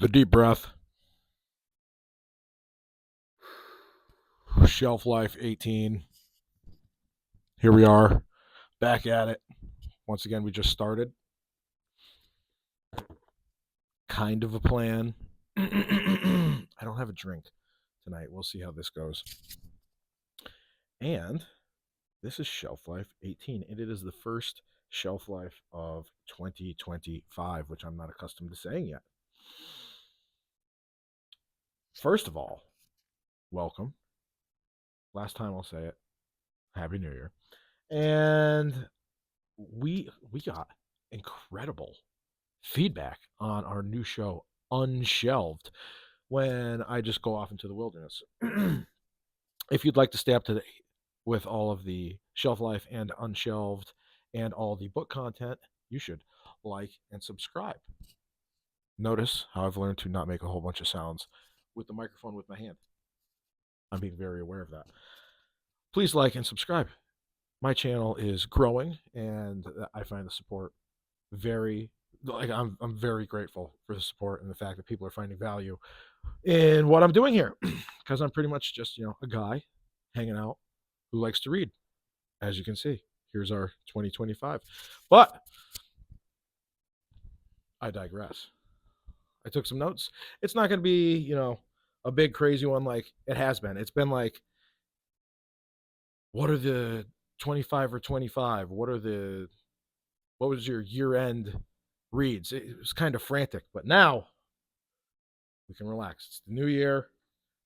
The deep breath. Shelf life 18. Here we are, back at it. Once again, we just started. Kind of a plan. I don't have a drink tonight. We'll see how this goes. And this is shelf life 18, and it is the first shelf life of 2025, which I'm not accustomed to saying yet. First of all, welcome. Last time I'll say it. Happy New Year. And we got incredible feedback on our new show, Unshelved, when I just go off into the wilderness. If you'd like to stay up to date with all of the shelf life and unshelved and all the book content, you should like and subscribe. Notice how I've learned to not make a whole bunch of sounds with the microphone with my hand. I'm being very aware of that. Please like and subscribe. My channel is growing, and I find the support I'm very grateful for the support and the fact that people are finding value in what I'm doing here, because I'm pretty much just a guy hanging out who likes to read. As you can see, here's our 2025. But I digress. I took some notes. It's not going to be a big crazy one like it has been. It's been like, what are the 25 or 25? What was your year-end reads? It was kind of frantic, but now we can relax. It's the new year.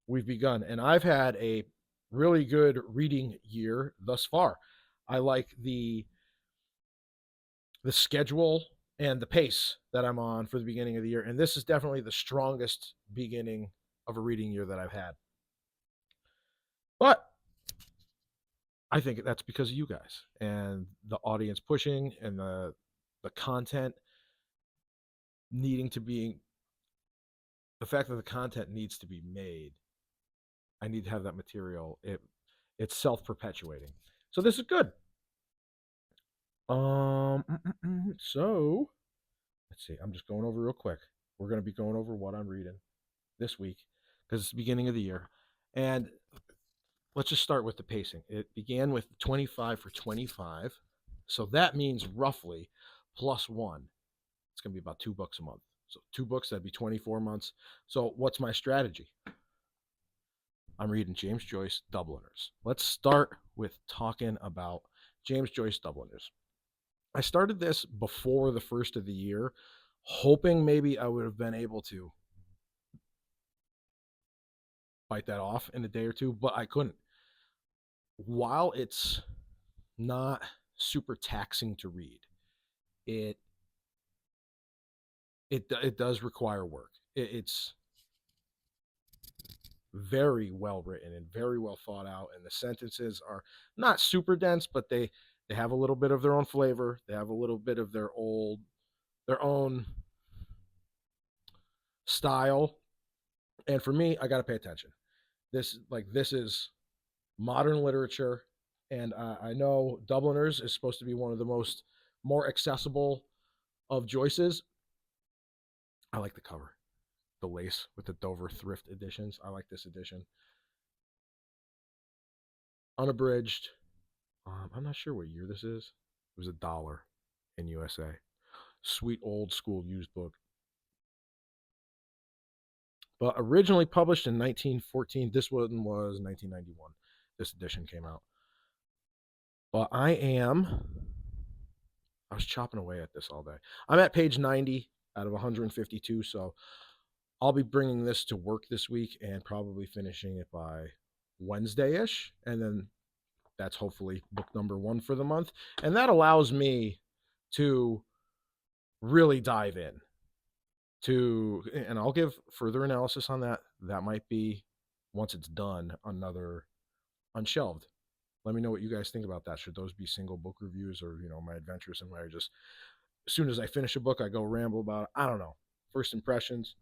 We've begun, and I've had a really good reading year thus far. I like the schedule and the pace that I'm on for the beginning of the year, and this is definitely the strongest beginning of a reading year that I've had. But I think that's because of you guys and the audience pushing and the content needing to be the fact that the content needs to be made. I need to have that material. It's self-perpetuating. So this is good. So let's see. I'm just going over real quick. We're going to be going over what I'm reading this week because it's the beginning of the year. And let's just start with the pacing. It began with 25 for 25. So that means roughly plus one. It's going to be about 2 books a month. So 2 books, that'd be 24 months. So what's my strategy? I'm reading James Joyce, Dubliners. Let's start with talking about James Joyce, Dubliners. I started this before the first of the year, hoping maybe I would have been able to bite that off in a day or two, but I couldn't. While it's not super taxing to read, it does require work. It's very well written and very well thought out, and the sentences are not super dense, but they have a little bit of their own flavor. They have a little bit of their own style, and for me, I got to pay attention. This is modern literature, and I know Dubliners is supposed to be one of the more accessible of Joyce's. I like the cover, the lace with the Dover thrift editions. I like this edition. Unabridged. I'm not sure what year this is. It was $1 in USA. Sweet old school used book. But originally published in 1914, this one was 1991. This edition came out. But I was chopping away at this all day. I'm at page 90 out of 152, so I'll be bringing this to work this week and probably finishing it by Wednesday-ish, and then that's hopefully book number 1 for the month, and that allows me to really dive in and I'll give further analysis on that. That might be, once it's done, another Unshelved. Let me know what you guys think about that. Should those be single book reviews, or my adventures and where I just, as soon as I finish a book, I go ramble about it? I don't know. First impressions.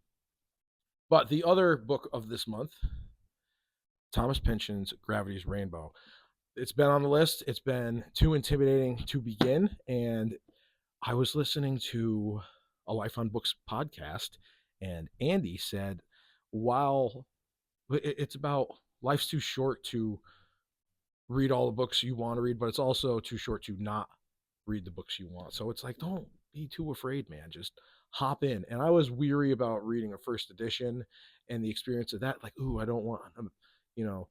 But the other book of this month, Thomas Pynchon's Gravity's Rainbow. It's been on the list. It's been too intimidating to begin, and I was listening to a Life on Books podcast, And Andy said, while it's about life's too short to read all the books you want to read, but it's also too short to not read the books you want. So it's like, don't be too afraid, man. Just hop in. And I was weary about reading a first edition and the experience of that. Like, ooh, I don't want to, you know,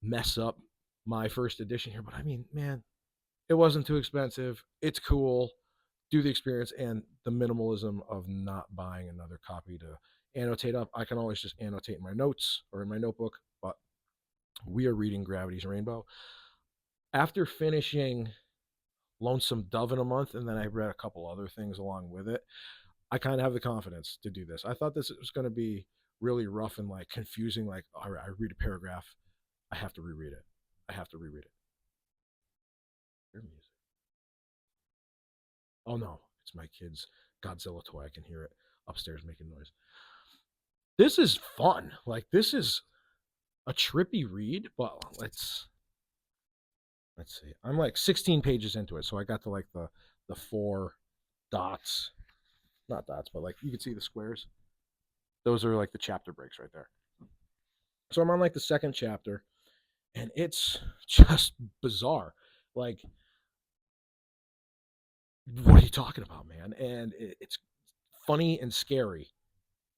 mess up my first edition here. But I mean, man, it wasn't too expensive. It's cool. Do the experience and the minimalism of not buying another copy to annotate up. I can always just annotate in my notes or in my notebook. But we are reading Gravity's Rainbow. After finishing Lonesome Dove in a month, and then I read a couple other things along with it, I kind of have the confidence to do this. I thought this was going to be really rough and like confusing. Like, all right, I read a paragraph, I have to reread it. I have to reread it. Hear music. Oh no, it's my kid's Godzilla toy. I can hear it upstairs making noise. This is fun. Like, this is a trippy read, but let's see. I'm like 16 pages into it, so I got to like the four dots, not dots, but like you can see the squares. Those are like the chapter breaks right there. So I'm on like the second chapter, and it's just bizarre. Like, what are you talking about, man? And it's funny and scary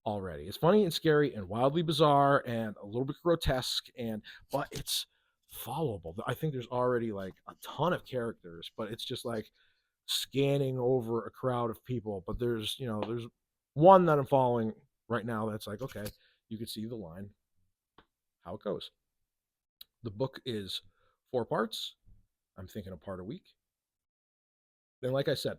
already. It's funny and scary and wildly bizarre and a little bit grotesque, and but it's followable. I think there's already like a ton of characters, but it's just like scanning over a crowd of people. But there's one that I'm following right now that's like, okay, you can see the line, how it goes. The book is 4 parts. I'm thinking a part a week. And like I said,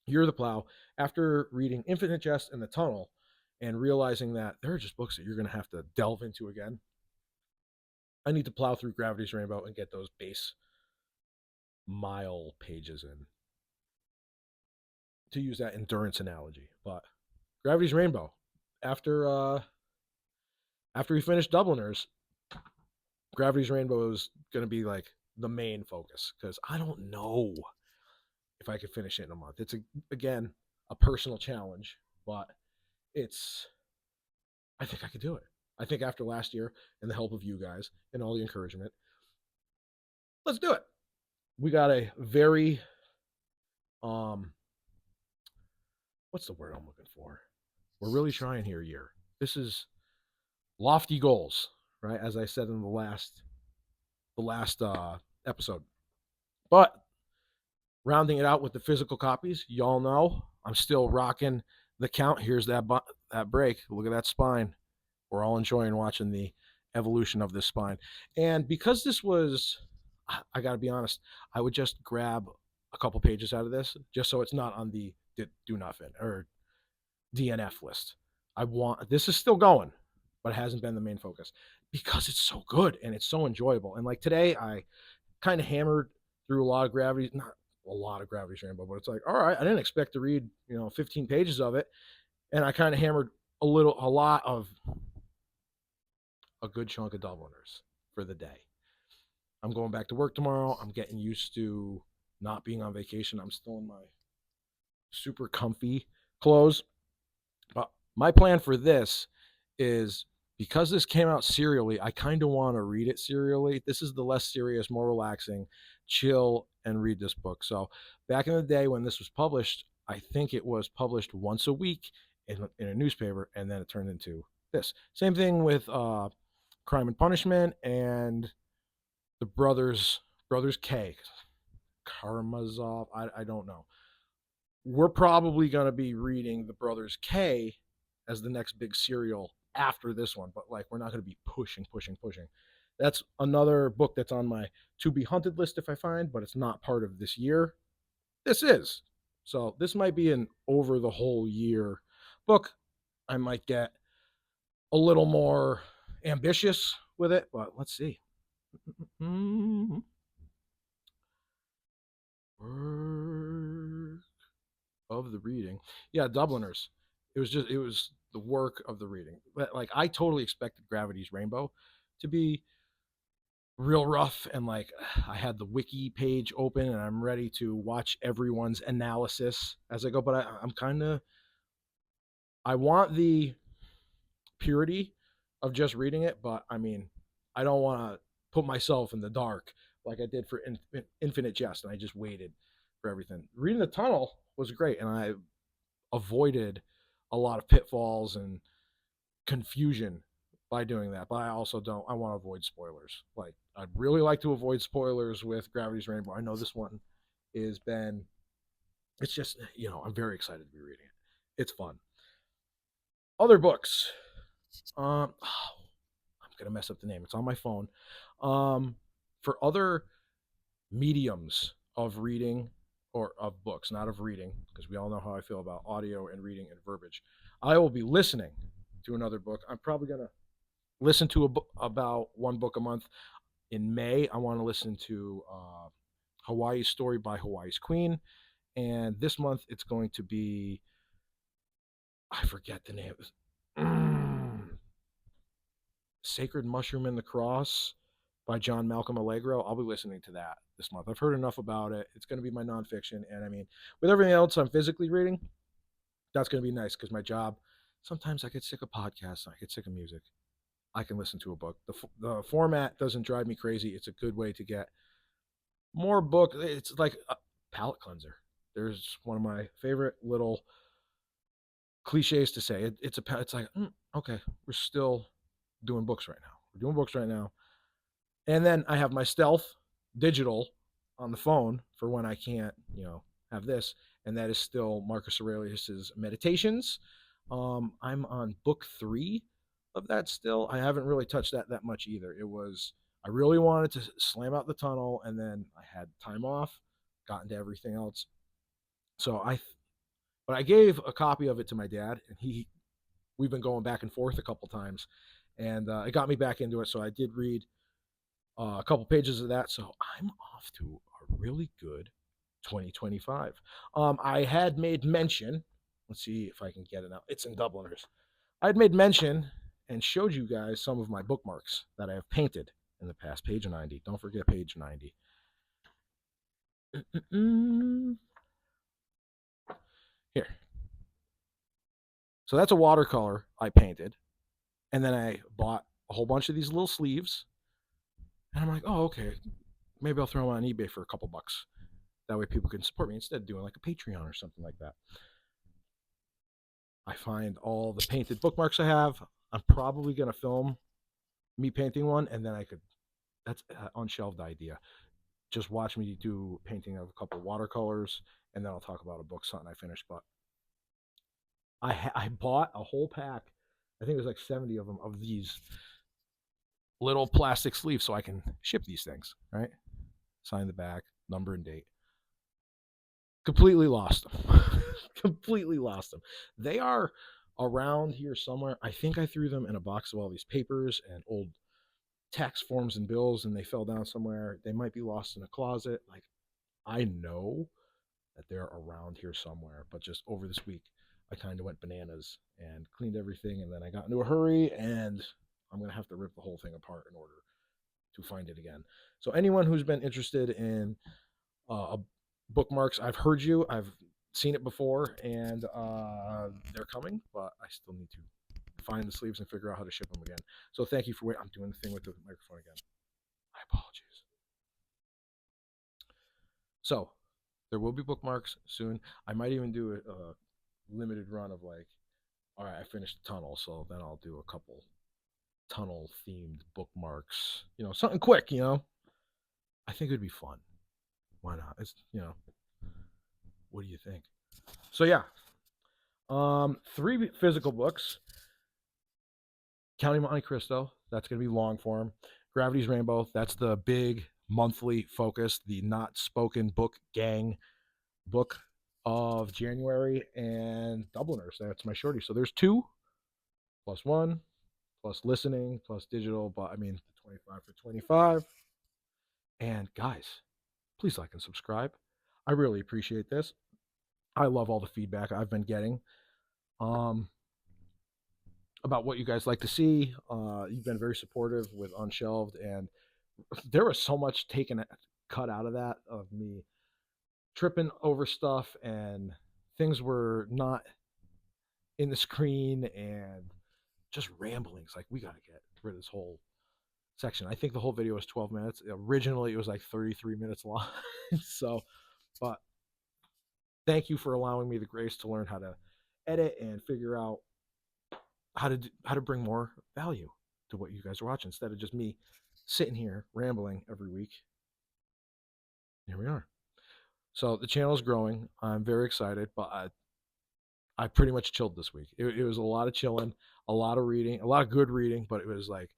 Year of the Plow, after reading Infinite Jest and The Tunnel and realizing that there are just books that you're going to have to delve into again, I need to plow through Gravity's Rainbow and get those base mile pages in, to use that endurance analogy. But Gravity's Rainbow, after after we finish Dubliners, Gravity's Rainbow is going to be like the main focus because I don't know if I could finish it in a month. It's again a personal challenge, but it's I think I could do it. I think after last year and the help of you guys and all the encouragement, let's do it. We got a very what's the word I'm looking for? We're really trying here, year. This is lofty goals, right? As I said in the last episode. But rounding it out with the physical copies, y'all know I'm still rocking the count. Here's that break. Look at that spine. We're all enjoying watching the evolution of this spine. And because this was, I got to be honest, I would just grab a couple pages out of this just so it's not on the do not fin or DNF list. This is still going, but it hasn't been the main focus because it's so good and it's so enjoyable. And like today, I kind of hammered through a lot of Gravity, not a lot of Gravity's Rainbow, but it's like, all right, I didn't expect to read 15 pages of it, and I kind of hammered a lot of a good chunk of Dubliners for the day. I'm going back to work tomorrow. I'm getting used to not being on vacation. I'm still in my super comfy clothes. But my plan for this is because this came out serially, I kind of want to read it serially. This is the less serious, more relaxing, chill and read this book. So back in the day when this was published, I think it was published once a week in a newspaper, and then it turned into this. Same thing with Crime and Punishment and the Brothers K. Karamazov. I don't know. We're probably going to be reading the Brothers K as the next big serial after this one, but like we're not going to be pushing. That's another book that's on my to be hunted list if I find, but it's not part of this year. This is. So this might be an over the whole year book. I might get a little more ambitious with it, but let's see. Of the reading. Yeah, Dubliners. It was the work of the reading. Like I totally expected Gravity's Rainbow to be real rough and like I had the wiki page open and I'm ready to watch everyone's analysis as I go, but I'm kind of I want the purity of just reading it, but I mean, I don't want to put myself in the dark like I did for Infinite Jest, and I just waited for everything. Reading the Tunnel was great, and I avoided a lot of pitfalls and confusion by doing that. But I also don't. I want to avoid spoilers. Like I'd really like to avoid spoilers with Gravity's Rainbow. I know this one is been. It's just I'm very excited to be reading it. It's fun. Other books. I'm gonna mess up the name. It's on my phone. For other mediums of reading or of books, not of reading, because we all know how I feel about audio and reading and verbiage. I will be listening to another book. I'm probably gonna listen to about one book a month. In May, I want to listen to Hawaii's Story by Hawaii's Queen, and this month it's going to be I forget the name. Sacred Mushroom in the Cross by John Malcolm Allegro. I'll be listening to that this month. I've heard enough about it. It's going to be my nonfiction. And I mean, with everything else I'm physically reading, that's going to be nice because my job, sometimes I get sick of podcasts. I get sick of music. I can listen to a book. The format doesn't drive me crazy. It's a good way to get more book. It's like a palate cleanser. There's one of my favorite little cliches to say. It's like, okay, we're still doing books right now. We're doing books right now. And then I have my stealth digital on the phone for when I can't, have this. And that is still Marcus Aurelius's Meditations. I'm on book 3 of that still. I haven't really touched that much either. I really wanted to slam out the tunnel, and then I had time off, got into everything else. But I gave a copy of it to my dad, and we've been going back and forth a couple times, and it got me back into it. So I did read a couple pages of that. So I'm off to a really good 2025. I had made mention. Let's see if I can get it out. It's in Dubliners. I had made mention and showed you guys some of my bookmarks that I have painted in the past. Page 90. Don't forget page 90. Here. So that's a watercolor I painted. And then I bought a whole bunch of these little sleeves. And I'm like, oh, okay. Maybe I'll throw them on eBay for a couple bucks. That way people can support me instead of doing like a Patreon or something like that. I find all the painted bookmarks I have. I'm probably going to film me painting one, and then that's an unshelved idea. Just watch me do painting of a couple watercolors, and then I'll talk about a book, something I finished. But I bought a whole pack. I think it was like 70 of them of these little plastic sleeves so I can ship these things, right? Sign the back, number and date. Completely lost them. Completely lost them. They are around here somewhere. I think I threw them in a box of all these papers and old tax forms and bills, and they fell down somewhere. They might be lost in a closet. Like, I know that they're around here somewhere, but just over this week, I kind of went bananas and cleaned everything, and then I got into a hurry, and I'm going to have to rip the whole thing apart in order to find it again. So anyone who's been interested in bookmarks, I've heard you. I've seen it before, and they're coming, but I still need to find the sleeves and figure out how to ship them again. So thank you for waiting. I'm doing the thing with the microphone again. My apologies. So there will be bookmarks soon. I might even do a limited run of like, all right, I finished the tunnel, so then I'll do a couple tunnel themed bookmarks. Something quick. I think it'd be fun. Why not? It's what do you think? So yeah, 3 physical books. County Monte Cristo, that's going to be long form. Gravity's Rainbow, that's the big monthly focus, the not spoken book gang book of January, and Dubliners, that's my shorty. So there's 2 plus 1 plus listening plus digital, but I mean 25 for 25. And guys, please like and subscribe. I really appreciate this. I love all the feedback I've been getting about what you guys like to see. You've been very supportive with Unshelved, and there was so much cut out of that, of me tripping over stuff, and things were not in the screen and just ramblings. Like, we got to get rid of this whole section. I think the whole video was 12 minutes. Originally, it was like 33 minutes long. So, but thank you for allowing me the grace to learn how to edit and figure out how to bring more value to what you guys are watching instead of just me sitting here rambling every week. Here we are. So the channel is growing. I'm very excited, but I pretty much chilled this week. It was a lot of chilling, a lot of reading, a lot of good reading, but it was like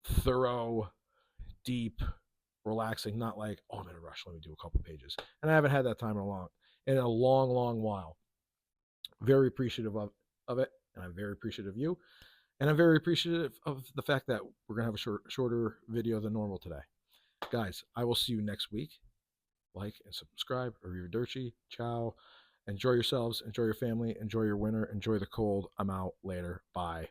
thorough, deep, relaxing, not like, oh, I'm in a rush, let me do a couple pages. And I haven't had that time in a long, long while. Very appreciative of it, and I'm very appreciative of you. And I'm very appreciative of the fact that we're going to have a shorter video than normal today. Guys, I will see you next week. Like and subscribe. Arrivederci. Ciao. Enjoy yourselves. Enjoy your family. Enjoy your winter. Enjoy the cold. I'm out. Later. Bye.